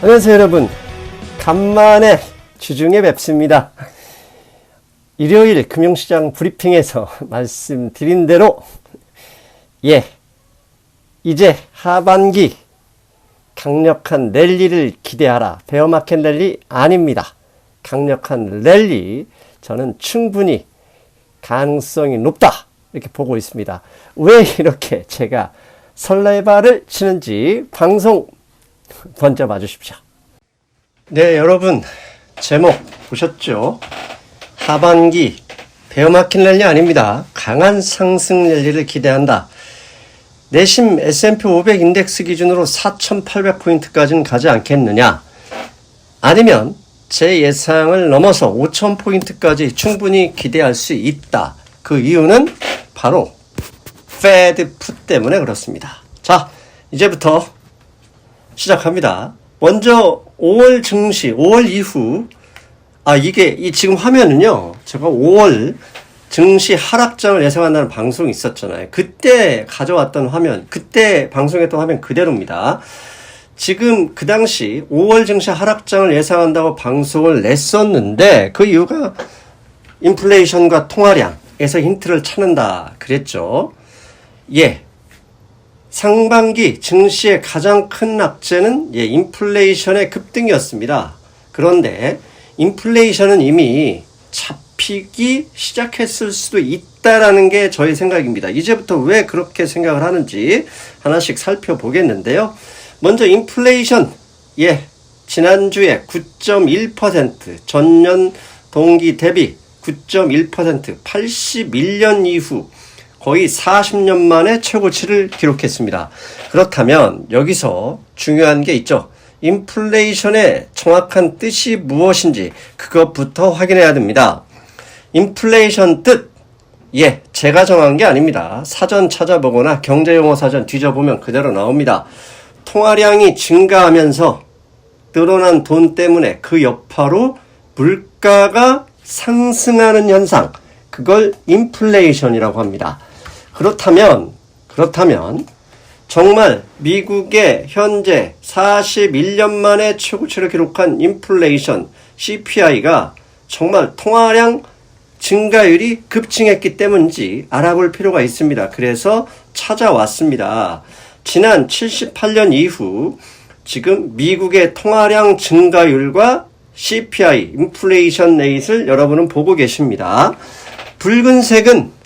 안녕하세요 여러분, 간만에 주중에 뵙습니다. 일요일 금융시장 브리핑에서 말씀드린 대로 이제 하반기 강력한 랠리를 기대하라. 베어마켓 랠리 아닙니다. 강력한 랠리 저는 충분히 가능성이 높다 이렇게 보고 있습니다. 왜 이렇게 제가 설레발을 치는지 방송 먼저 봐주십시오. 네, 여러분 제목 보셨죠? 하반기 베어마켓 랠리 아닙니다. 강한 상승 랠리를 기대한다. 내심 S&P 500 인덱스 기준으로 4,800포인트까지는 가지 않겠느냐? 아니면 제 예상을 넘어서 5,000포인트까지 충분히 기대할 수 있다. 그 이유는 바로 페드 풋 때문에 그렇습니다. 자, 이제부터 시작합니다. 먼저 5월 증시, 5월 이후 이게 지금 화면은요, 제가 5월 증시 하락장을 예상한다는 방송이 있었잖아요. 그때 가져왔던 화면, 그때 방송했던 화면 그대로입니다. 지금 그 당시 5월 증시 하락장을 예상한다고 방송을 냈었는데 그 이유가 인플레이션과 통화량에서 힌트를 찾는다 그랬죠. 상반기 증시의 가장 큰 악재는 인플레이션의 급등이었습니다. 그런데 인플레이션은 이미 잡히기 시작했을 수도 있다라는 게 저의 생각입니다. 이제부터 왜 그렇게 생각을 하는지 하나씩 살펴보겠는데요. 먼저 인플레이션, 지난주에 9.1%, 전년 동기 대비 9.1%, 81년 이후 거의 40년 만에 최고치를 기록했습니다. 그렇다면 여기서 중요한 게 있죠. 인플레이션의 정확한 뜻이 무엇인지 그것부터 확인해야 됩니다. 인플레이션 뜻, 제가 정한 게 아닙니다. 사전 찾아보거나 경제용어 사전 뒤져보면 그대로 나옵니다. 통화량이 증가하면서 늘어난 돈 때문에 그 여파로 물가가 상승하는 현상, 그걸 인플레이션이라고 합니다. 그렇다면 정말 미국의 현재 41년 만에 최고치를 기록한 인플레이션 CPI가 정말 통화량 증가율이 급증했기 때문인지 알아볼 필요가 있습니다. 그래서 찾아왔습니다. 지난 78년 이후 지금 미국의 통화량 증가율과 CPI, 인플레이션 레이트를 여러분은 보고 계십니다. 붉은색은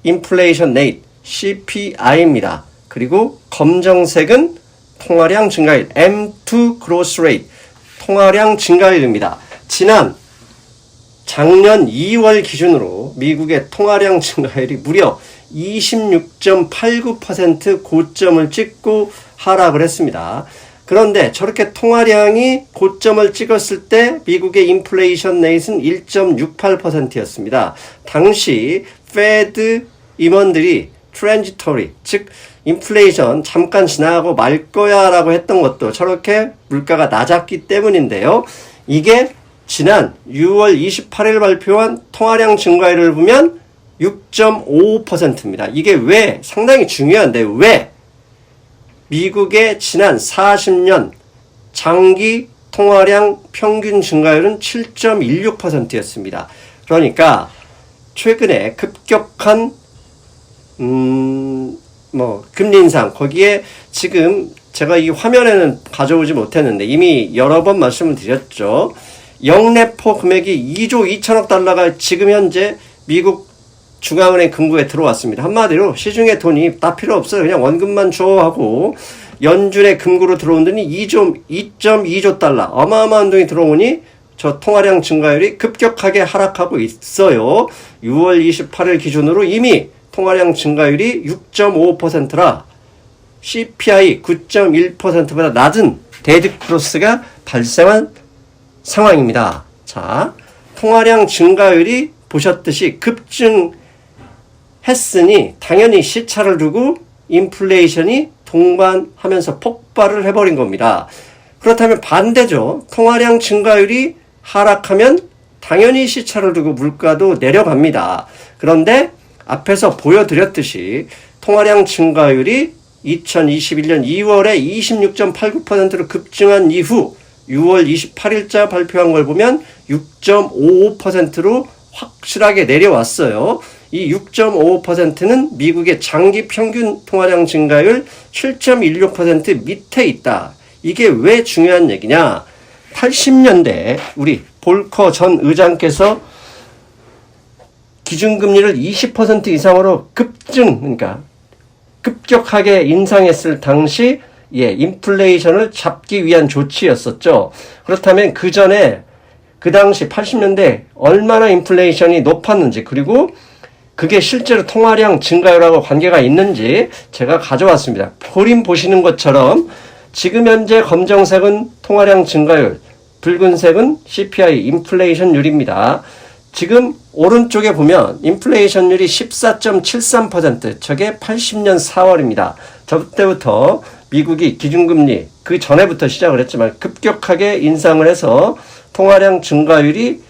인플레이션 레이트, CPI입니다. 그리고 검정색은 통화량 증가율, M2 growth rate, 통화량 증가율입니다. 작년 2월 기준으로 미국의 통화량 증가율이 무려 26.89% 고점을 찍고 하락을 했습니다. 그런데 저렇게 통화량이 고점을 찍었을 때 미국의 인플레이션 레이트는 1.68%였습니다. 당시 페드 임원들이 트랜지터리, 즉 인플레이션 잠깐 지나가고 말 거야 라고 했던 것도 저렇게 물가가 낮았기 때문인데요. 이게 지난 6월 28일 발표한 통화량 증가율을 보면 6.55%입니다. 이게 왜 상당히 중요한데 왜 미국의 지난 40년 장기 통화량 평균 증가율은 7.16%였습니다. 그러니까 최근에 급격한 금리 인상, 거기에 지금 제가 이 화면에는 가져오지 못했는데 이미 여러 번 말씀을 드렸죠. 영래포 금액이 2조 2천억 달러가 지금 현재 미국 중앙은행 금고에 들어왔습니다. 한마디로 시중에 돈이 다 필요 없어요. 그냥 원금만 줘 하고 연준의 금고로 들어온 돈이 2.2조 달러 어마어마한 돈이 들어오니 저 통화량 증가율이 급격하게 하락하고 있어요. 6월 28일 기준으로 이미 통화량 증가율이 6.55%라 CPI 9.1%보다 낮은 데드 크로스가 발생한 상황입니다. 자, 통화량 증가율이 보셨듯이 급증했으니 당연히 시차를 두고 인플레이션이 동반하면서 폭발을 해버린 겁니다. 그렇다면 반대죠. 통화량 증가율이 하락하면 당연히 시차를 두고 물가도 내려갑니다. 그런데 앞에서 보여드렸듯이 통화량 증가율이 2021년 2월에 26.89%로 급증한 이후 6월 28일자 발표한 걸 보면 6.55%로 확실하게 내려왔어요. 이 6.55%는 미국의 장기 평균 통화량 증가율 7.16% 밑에 있다. 이게 왜 중요한 얘기냐? 80년대 우리 볼커 전 의장께서 기준금리를 20% 이상으로 그러니까 급격하게 인상했을 당시 인플레이션을 잡기 위한 조치였었죠. 그렇다면 그 전에 그 당시 80년대 얼마나 인플레이션이 높았는지 그리고 그게 실제로 통화량 증가율하고 관계가 있는지 제가 가져왔습니다. 그림 보시는 것처럼 지금 현재 검정색은 통화량 증가율, 붉은색은 CPI 인플레이션율입니다. 지금 오른쪽에 보면 인플레이션율이 14.73%, 저게 80년 4월입니다. 저때부터 미국이 기준금리, 그 전에부터 시작을 했지만 급격하게 인상을 해서 통화량 증가율이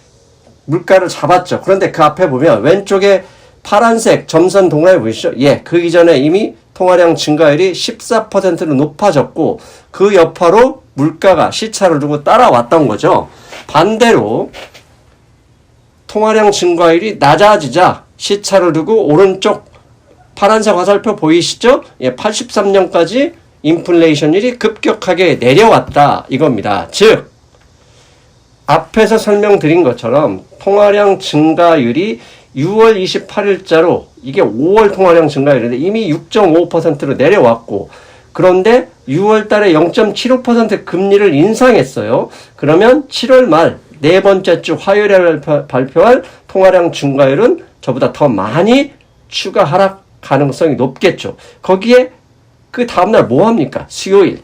물가를 잡았죠. 그런데 그 앞에 보면 왼쪽에 파란색 점선 동그라미 보이시죠? 그 이전에 이미 통화량 증가율이 14%로 높아졌고 그 여파로 물가가 시차를 두고 따라왔던 거죠. 반대로 통화량 증가율이 낮아지자 시차를 두고 오른쪽 파란색 화살표 보이시죠? 83년까지 인플레이션율이 급격하게 내려왔다 이겁니다. 즉 앞에서 설명드린 것처럼 통화량 증가율이 6월 28일자로 이게 5월 통화량 증가율인데 이미 6.55%로 내려왔고 그런데 6월 달에 0.75% 금리를 인상했어요. 그러면 7월 말 네 번째 주 화요일에 발표할 통화량 증가율은 저보다 더 많이 추가 하락 가능성이 높겠죠. 거기에 그 다음날 뭐 합니까? 수요일.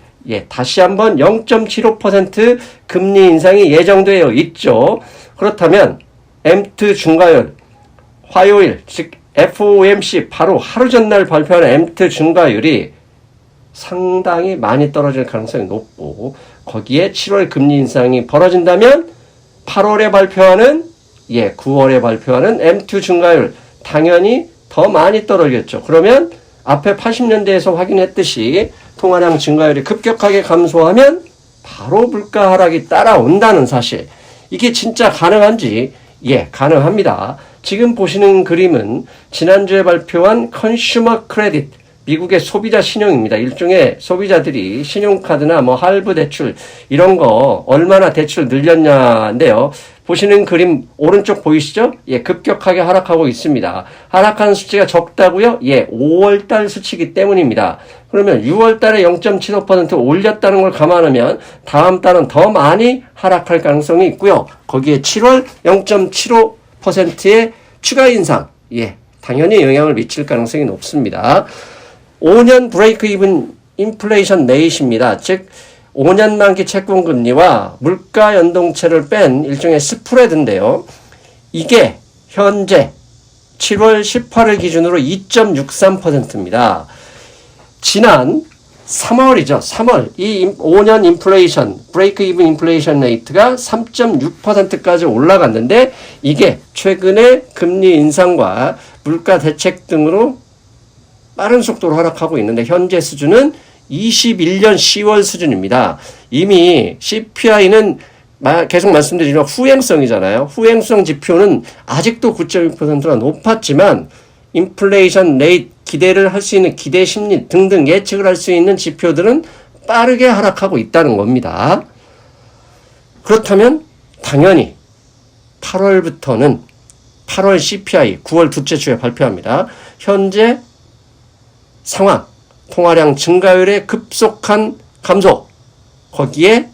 다시 한번 0.75% 금리 인상이 예정되어 있죠. 그렇다면 M2 증가율 화요일 즉 FOMC 바로 하루 전날 발표하는 M2 증가율이 상당히 많이 떨어질 가능성이 높고 거기에 7월 금리 인상이 벌어진다면 8월에 발표하는 9월에 발표하는 M2 증가율 당연히 더 많이 떨어지겠죠. 그러면 앞에 80년대에서 확인했듯이 통화량 증가율이 급격하게 감소하면 바로 물가 하락이 따라온다는 사실. 이게 진짜 가능한지 가능합니다. 지금 보시는 그림은 지난주에 발표한 컨슈머 크레딧 미국의 소비자 신용입니다. 일종의 소비자들이 신용카드나 할부 대출 이런 거 얼마나 대출 늘렸냐인데요. 보시는 그림 오른쪽 보이시죠? 급격하게 하락하고 있습니다. 하락한 수치가 적다고요? 5월달 수치이기 때문입니다. 그러면 6월달에 0.75% 올렸다는 걸 감안하면 다음 달은 더 많이 하락할 가능성이 있고요. 거기에 7월 0.75%의 추가 인상, 당연히 영향을 미칠 가능성이 높습니다. 5년 브레이크 이븐 인플레이션 레이트입니다. 즉 5년 만기 채권 금리와 물가 연동체를 뺀 일종의 스프레드인데요. 이게 현재 7월 18일 기준으로 2.63%입니다. 지난 3월이죠. 3월 이 5년 인플레이션 브레이크 이븐 인플레이션 레이트가 3.6%까지 올라갔는데 이게 최근에 금리 인상과 물가 대책 등으로 빠른 속도로 하락하고 있는데 현재 수준은 21년 10월 수준입니다. 이미 CPI는 계속 말씀드리지만 후행성이잖아요. 후행성 지표는 아직도 9.2%가 높았지만 인플레이션 레이트 기대를 할 수 있는 기대 심리 등등 예측을 할 수 있는 지표들은 빠르게 하락하고 있다는 겁니다. 그렇다면 당연히 8월부터는 8월 CPI 9월 둘째 주에 발표합니다. 현재 상황, 통화량 증가율의 급속한 감소, 거기에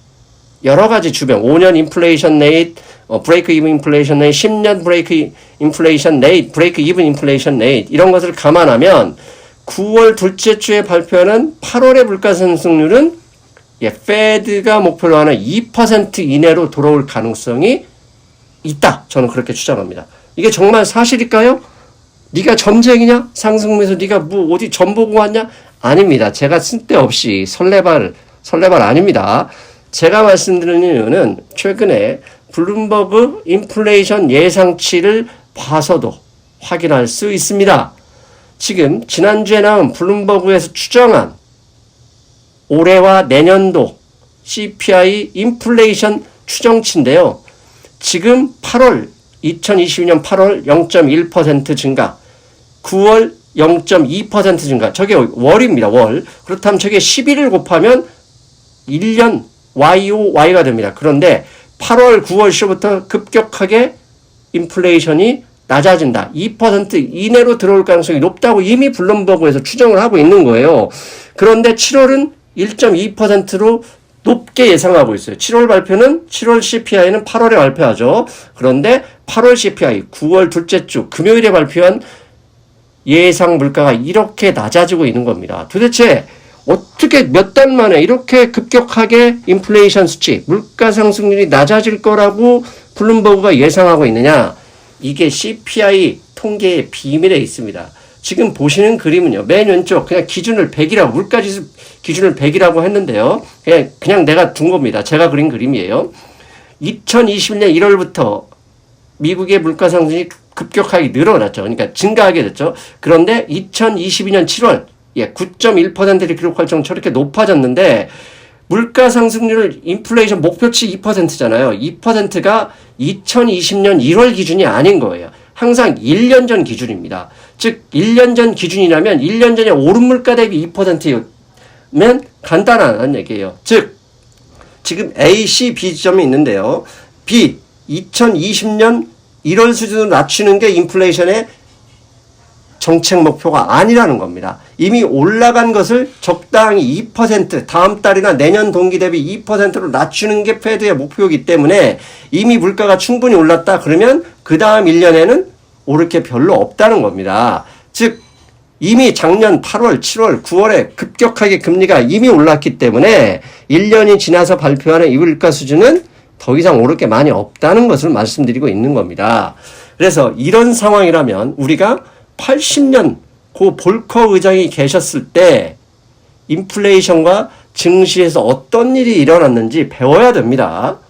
여러 가지 주변 5년 인플레이션 레이트, 브레이크 이븐 인플레이션 레이트, 10년 브레이크 인플레이션 레이트, 브레이크 이븐 인플레이션 레이트 이런 것을 감안하면 9월 둘째 주에 발표하는 8월의 물가 상승률은 페드가 목표로 하는 2% 이내로 돌아올 가능성이 있다. 저는 그렇게 추정합니다. 이게 정말 사실일까요? 네가 점쟁이냐? 상승면서 네가 어디 점 보고 왔냐? 아닙니다. 제가 쓸데없이 설레발 아닙니다. 제가 말씀드리는 이유는 최근에 블룸버그 인플레이션 예상치를 봐서도 확인할 수 있습니다. 지금 지난주에 나온 블룸버그에서 추정한 올해와 내년도 CPI 인플레이션 추정치인데요. 지금 2022년 8월 0.1% 증가, 9월 0.2% 증가. 저게 월입니다. 월. 그렇다면 저게 11을 곱하면 1년 YOY가 됩니다. 그런데 8월, 9월 시부터 급격하게 인플레이션이 낮아진다. 2% 이내로 들어올 가능성이 높다고 이미 블룸버그에서 추정을 하고 있는 거예요. 그런데 7월은 1.2%로 높게 예상하고 있어요. 7월 발표는 7월 CPI는 8월에 발표하죠. 그런데 8월 CPI 9월 둘째 주 금요일에 발표한 예상 물가가 이렇게 낮아지고 있는 겁니다. 도대체 어떻게 몇 달 만에 이렇게 급격하게 인플레이션 수치, 물가 상승률이 낮아질 거라고 블룸버그가 예상하고 있느냐? 이게 CPI 통계의 비밀에 있습니다. 지금 보시는 그림은요. 맨 왼쪽 그냥 기준을 100이라고 물가지수 기준을 100이라고 했는데요. 그냥 내가 둔 겁니다. 제가 그린 그림이에요. 2021년 1월부터 미국의 물가 상승이 급격하게 늘어났죠. 그러니까 증가하게 됐죠. 그런데 2022년 7월 9.1%를 기록할 정도로 저렇게 높아졌는데 물가 상승률 인플레이션 목표치 2%잖아요. 2%가 2020년 1월 기준이 아닌 거예요. 항상 1년 전 기준입니다. 즉 1년 전 기준이라면 1년 전에 오른 물가 대비 2%면 간단한 얘기예요. 즉 지금 A, C, B 지점이 있는데요. B 2020년 1월 수준으로 낮추는 게 인플레이션의 정책 목표가 아니라는 겁니다. 이미 올라간 것을 적당히 2% 다음 달이나 내년 동기 대비 2%로 낮추는 게 패드의 목표이기 때문에 이미 물가가 충분히 올랐다 그러면 그 다음 1년에는 오를 게 별로 없다는 겁니다. 즉 이미 작년 8월, 7월, 9월에 급격하게 금리가 이미 올랐기 때문에 1년이 지나서 발표하는 이 물가 수준은 더 이상 오를 게 많이 없다는 것을 말씀드리고 있는 겁니다. 그래서 이런 상황이라면 우리가 80년 고 볼커 의장이 계셨을 때 인플레이션과 증시에서 어떤 일이 일어났는지 배워야 됩니다.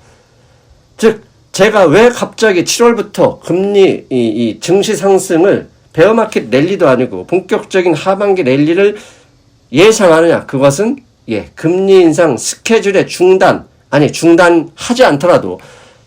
즉 제가 왜 갑자기 7월부터 금리 이 증시 상승을 베어마켓 랠리도 아니고 본격적인 하반기 랠리를 예상하느냐. 그것은 금리 인상 스케줄의 중단하지 않더라도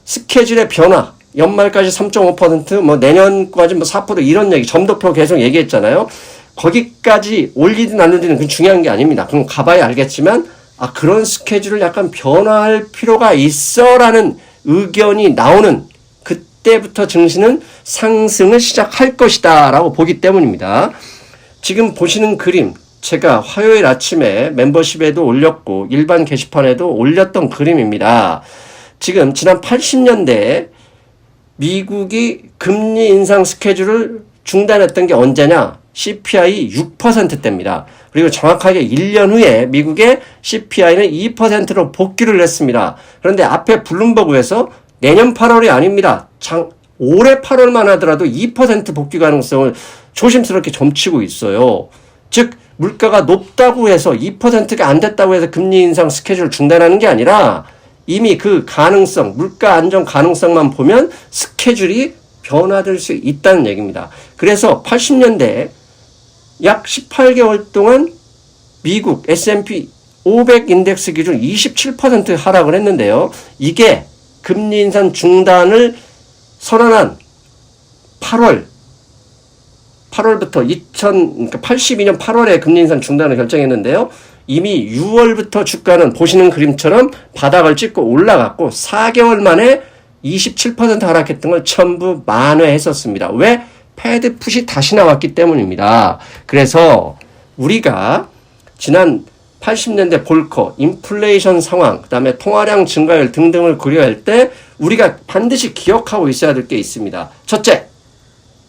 스케줄의 변화, 연말까지 3.5%, 내년까지 4% 이런 얘기, 점도표 계속 얘기했잖아요. 거기까지 올리든 안 올리든 그건 중요한 게 아닙니다. 그럼 가봐야 알겠지만, 그런 스케줄을 약간 변화할 필요가 있어 라는 의견이 나오는 그때부터 증시는 상승을 시작할 것이다 라고 보기 때문입니다. 지금 보시는 그림, 제가 화요일 아침에 멤버십에도 올렸고 일반 게시판에도 올렸던 그림입니다. 지금 지난 80년대에 미국이 금리 인상 스케줄을 중단했던 게 언제냐? CPI 6%대입니다. 그리고 정확하게 1년 후에 미국의 CPI는 2%로 복귀를 했습니다. 그런데 앞에 블룸버그에서 내년 8월이 아닙니다. 올해 8월만 하더라도 2% 복귀 가능성을 조심스럽게 점치고 있어요. 즉 물가가 높다고 해서 2%가 안 됐다고 해서 금리 인상 스케줄을 중단하는 게 아니라 이미 그 가능성, 물가 안정 가능성만 보면 스케줄이 변화될 수 있다는 얘기입니다. 그래서 80년대 약 18개월 동안 미국 S&P 500 인덱스 기준 27% 하락을 했는데요. 이게 금리 인상 중단을 선언한 8월부터 82년 8월에 금리 인상 중단을 결정했는데요. 이미 6월부터 주가는 보시는 그림처럼 바닥을 찍고 올라갔고 4개월 만에 27% 하락했던 걸 전부 만회했었습니다. 왜? 패드 풋이 다시 나왔기 때문입니다. 그래서 우리가 지난 80년대 볼커, 인플레이션 상황, 그 다음에 통화량 증가율 등등을 고려할 때 우리가 반드시 기억하고 있어야 될 게 있습니다. 첫째,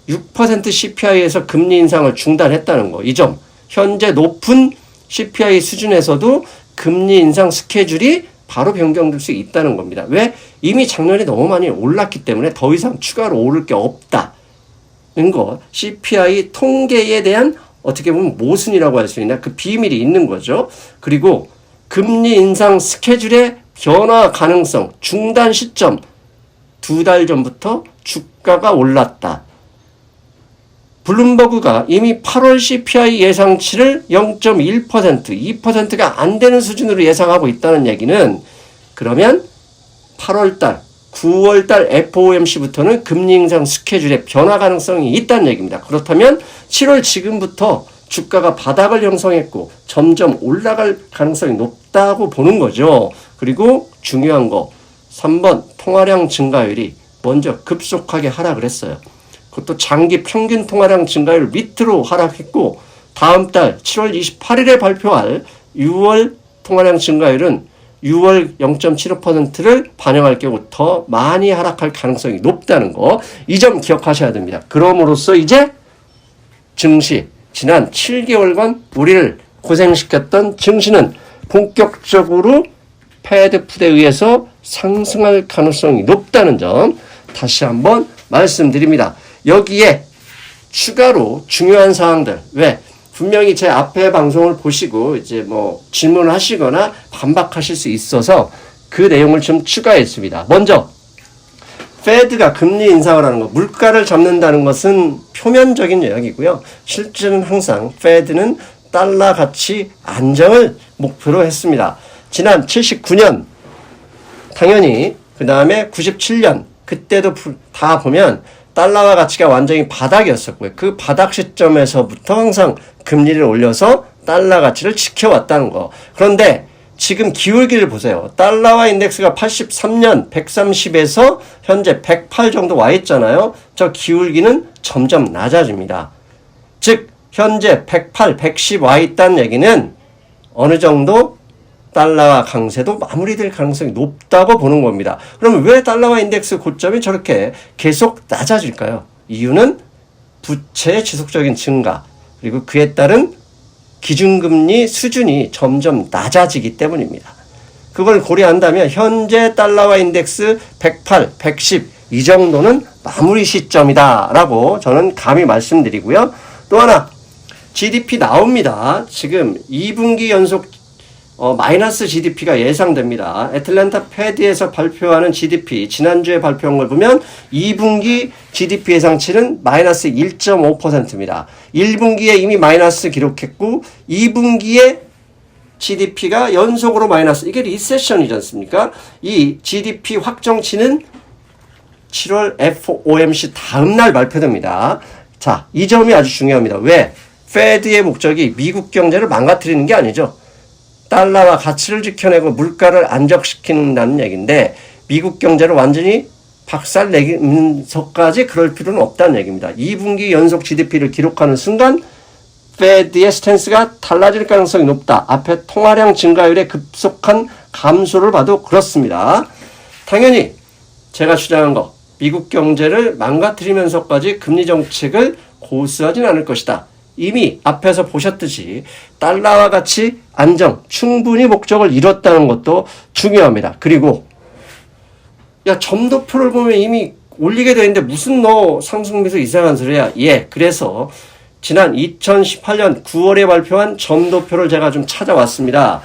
6% CPI에서 금리 인상을 중단했다는 거. 이 점. 현재 높은 CPI 수준에서도 금리 인상 스케줄이 바로 변경될 수 있다는 겁니다. 왜? 이미 작년에 너무 많이 올랐기 때문에 더 이상 추가로 오를 게 없다는 거. CPI 통계에 대한 어떻게 보면 모순이라고 할 수 있나 그 비밀이 있는 거죠. 그리고 금리 인상 스케줄의 변화 가능성, 중단 시점 2달 전부터 주가가 올랐다. 블룸버그가 이미 8월 CPI 예상치를 0.1%, 2%가 안 되는 수준으로 예상하고 있다는 얘기는 그러면 8월달, 9월달 FOMC부터는 금리 인상 스케줄의 변화 가능성이 있다는 얘기입니다. 그렇다면 7월 지금부터 주가가 바닥을 형성했고 점점 올라갈 가능성이 높다고 보는 거죠. 그리고 중요한 거 3번 통화량 증가율이 먼저 급속하게 하락을 했어요. 그것도 장기 평균 통화량 증가율 밑으로 하락했고 다음 달 7월 28일에 발표할 6월 통화량 증가율은 6월 0.75%를 반영할 경우 더 많이 하락할 가능성이 높다는 거, 이 점 기억하셔야 됩니다. 그럼으로써 이제 증시, 지난 7개월간 우리를 고생시켰던 증시는 본격적으로 패드 풋에 의해서 상승할 가능성이 높다는 점 다시 한번 말씀드립니다. 여기에 추가로 중요한 사항들, 왜? 분명히 제 앞에 방송을 보시고 이제 뭐 질문을 하시거나 반박하실 수 있어서 그 내용을 좀 추가했습니다. 먼저 페드가 금리 인상을 하는 것, 물가를 잡는다는 것은 표면적인 이야기고요. 실제는 항상 페드는 달러 가치 안정을 목표로 했습니다. 지난 79년 당연히 그 다음에 97년 그때도 다 보면 달러화 가치가 완전히 바닥이었었고요. 그 바닥 시점에서부터 항상 금리를 올려서 달러 가치를 지켜왔다는 거. 그런데 지금 기울기를 보세요. 달러화 인덱스가 83년 130에서 현재 108 정도 와 있잖아요. 저 기울기는 점점 낮아집니다. 즉 현재 108, 110 와 있다는 얘기는 어느 정도 달러화 강세도 마무리될 가능성이 높다고 보는 겁니다. 그러면 왜 달러화 인덱스 고점이 저렇게 계속 낮아질까요? 이유는 부채의 지속적인 증가, 그리고 그에 따른 기준금리 수준이 점점 낮아지기 때문입니다. 그걸 고려한다면 현재 달러화 인덱스 108, 110 이 정도는 마무리 시점이다라고 저는 감히 말씀드리고요. 또 하나 GDP 나옵니다. 지금 2분기 연속 마이너스 GDP가 예상됩니다. 애틀랜타 패드에서 발표하는 GDP, 지난주에 발표한 걸 보면 2분기 GDP 예상치는 마이너스 1.5%입니다. 1분기에 이미 마이너스 기록했고 2분기에 GDP가 연속으로 마이너스, 이게 리세션이지 않습니까? 이 GDP 확정치는 7월 FOMC 다음 날 발표됩니다. 자, 이 점이 아주 중요합니다. 왜? 페드의 목적이 미국 경제를 망가뜨리는 게 아니죠. 달러와 가치를 지켜내고 물가를 안정시킨다는 얘기인데 미국 경제를 완전히 박살내면서까지 그럴 필요는 없다는 얘기입니다. 2분기 연속 GDP를 기록하는 순간 페드의 스탠스가 달라질 가능성이 높다. 앞에 통화량 증가율의 급속한 감소를 봐도 그렇습니다. 당연히 제가 주장한 거, 미국 경제를 망가뜨리면서까지 금리 정책을 고수하진 않을 것이다. 이미 앞에서 보셨듯이 달러와 가치 안정, 충분히 목적을 이뤘다는 것도 중요합니다. 그리고 야, 점도표를 보면 이미 올리게 되어 있는데 무슨 너 상승미수 이상한 소리야. 예, 그래서 지난 2018년 9월에 발표한 점도표를 제가 좀 찾아왔습니다.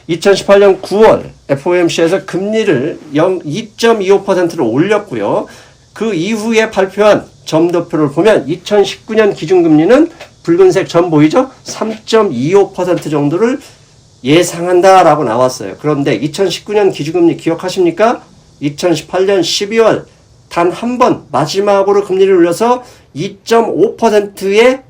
2018년 9월 FOMC에서 금리를 2.25%로 올렸고요. 그 이후에 발표한 점도표를 보면 2019년 기준금리는 붉은색 점 보이죠? 3.25% 정도를 예상한다라고 나왔어요. 그런데 2019년 기준금리 기억하십니까? 2018년 12월 단 한 번 마지막으로 금리를 올려서 2.5%의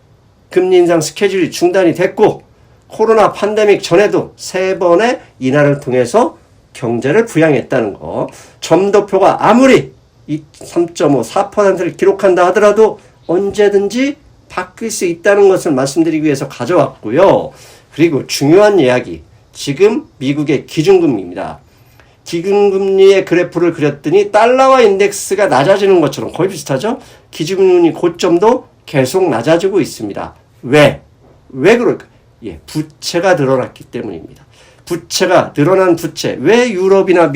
금리 인상 스케줄이 중단이 됐고 코로나 팬데믹 전에도 3번의 인하를 통해서 경제를 부양했다는 거. 점도표가 아무리 3.5, 4%를 기록한다 하더라도 언제든지 바뀔 수 있다는 것을 말씀드리기 위해서 가져왔고요. 그리고 중요한 이야기, 지금 미국의 기준금리입니다. 기준금리의 그래프를 그렸더니 달러화 인덱스가 낮아지는 것처럼 거의 비슷하죠? 기준금리 고점도 계속 낮아지고 있습니다. 왜? 왜 그럴까? 예, 부채가 늘어났기 때문입니다. 부채가 늘어난 부채. 왜 유럽이나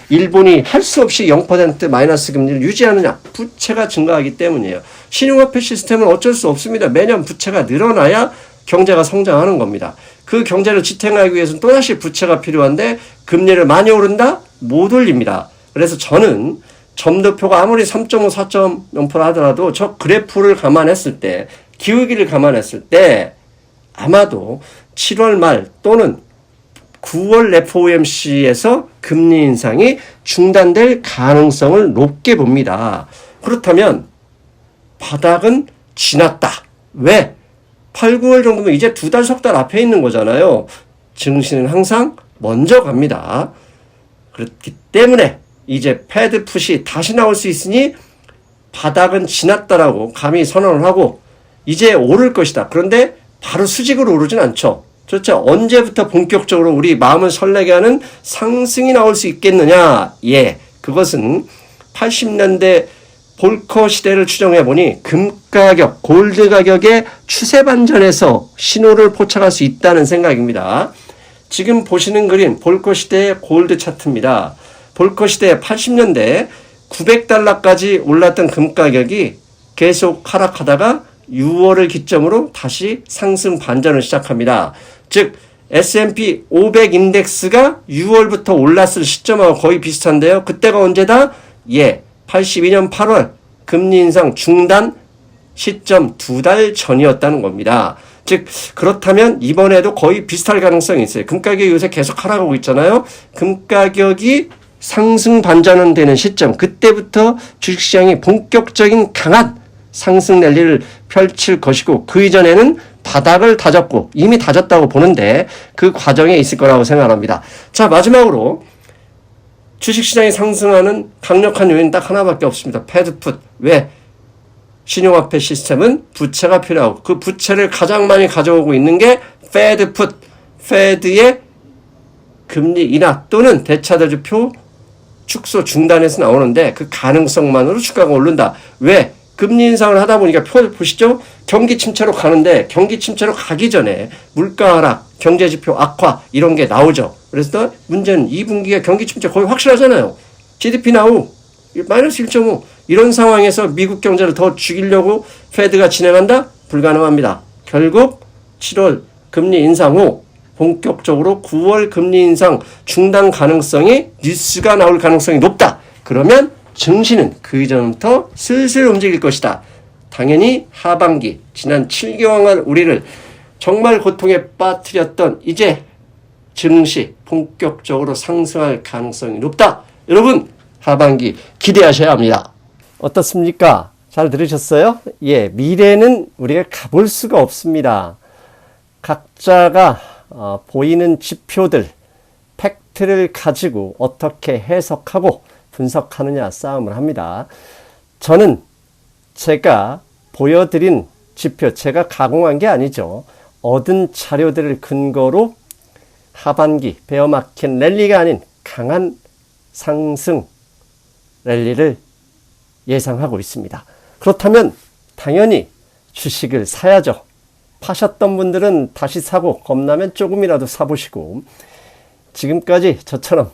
일본이 할 수 없이 0% 마이너스 금리를 유지하느냐? 부채가 증가하기 때문이에요. 신용화폐 시스템은 어쩔 수 없습니다. 매년 부채가 늘어나야 경제가 성장하는 겁니다. 그 경제를 지탱하기 위해서는 또다시 부채가 필요한데 금리를 많이 오른다? 못 올립니다. 그래서 저는 점도표가 아무리 3.5, 4.0% 하더라도 저 그래프를 감안했을 때 기울기를 감안했을 때 아마도 7월 말 또는 9월 FOMC에서 금리 인상이 중단될 가능성을 높게 봅니다. 그렇다면 바닥은 지났다. 왜? 8, 9월 정도면 이제 2달, 석 달 앞에 있는 거잖아요. 증시는 항상 먼저 갑니다. 그렇기 때문에 이제 패드 풋이 다시 나올 수 있으니 바닥은 지났다라고 감히 선언을 하고 이제 오를 것이다. 그런데 바로 수직으로 오르진 않죠. 그렇죠. 언제부터 본격적으로 우리 마음을 설레게 하는 상승이 나올 수 있겠느냐? 예, 그것은 80년대 볼커 시대를 추정해 보니 금 가격, 골드 가격의 추세 반전에서 신호를 포착할 수 있다는 생각입니다. 지금 보시는 그림 볼커 시대의 골드 차트입니다. 볼커 시대 80년대 900달러까지 올랐던 금 가격이 계속 하락하다가 6월을 기점으로 다시 상승 반전을 시작합니다. 즉 S&P 500 인덱스가 6월부터 올랐을 시점하고 거의 비슷한데요. 그때가 언제다? 예, 82년 8월 금리 인상 중단 시점 2달 전이었다는 겁니다. 즉 그렇다면 이번에도 거의 비슷할 가능성이 있어요. 금 가격이 요새 계속 하락하고 있잖아요. 금 가격이 상승 반전은 되는 시점, 그때부터 주식시장이 본격적인 강한 상승 랠리를 펼칠 것이고 그 이전에는 바닥을 다졌고 이미 다졌다고 보는데 그 과정에 있을 거라고 생각합니다. 자, 마지막으로 주식시장이 상승하는 강력한 요인 딱 하나밖에 없습니다. 패드 풋. 왜? 신용화폐 시스템은 부채가 필요하고 그 부채를 가장 많이 가져오고 있는 게 패드 풋. 패드의 금리 인하 또는 대차대조표 축소 중단에서 나오는데 그 가능성만으로 주가가 오른다. 왜? 금리 인상을 하다 보니까 보시죠. 경기 침체로 가는데 경기 침체로 가기 전에 물가 하락, 경제지표 악화 이런 게 나오죠. 그래서 문제는 2분기에 경기 침체 거의 확실하잖아요. GDP 나오 마이너스 1.5 이런 상황에서 미국 경제를 더 죽이려고 패드가 진행한다? 불가능합니다. 결국 7월 금리 인상 후 본격적으로 9월 금리 인상 중단 가능성이 뉴스가 나올 가능성이 높다. 그러면 증시는 그 이전부터 슬슬 움직일 것이다. 당연히 하반기 지난 7개월 우리를 정말 고통에 빠뜨렸던 이제 증시 본격적으로 상승할 가능성이 높다. 여러분 하반기 기대하셔야 합니다. 어떻습니까? 잘 들으셨어요? 예, 미래는 우리가 가볼 수가 없습니다. 각자가 보이는 지표들, 팩트를 가지고 어떻게 해석하고 분석하느냐 싸움을 합니다. 저는 제가 보여드린 지표, 제가 가공한 게 아니죠. 얻은 자료들을 근거로 하반기 베어마켓 랠리가 아닌 강한 상승 랠리를 예상하고 있습니다. 그렇다면 당연히 주식을 사야죠. 파셨던 분들은 다시 사고 겁나면 조금이라도 사보시고 지금까지 저처럼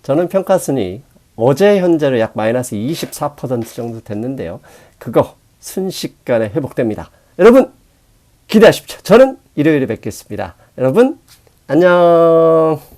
저는 평가순위 어제 현재로 약 마이너스 24% 정도 됐는데요. 그거 순식간에 회복됩니다. 여러분 기대하십시오. 저는 일요일에 뵙겠습니다. 여러분 안녕.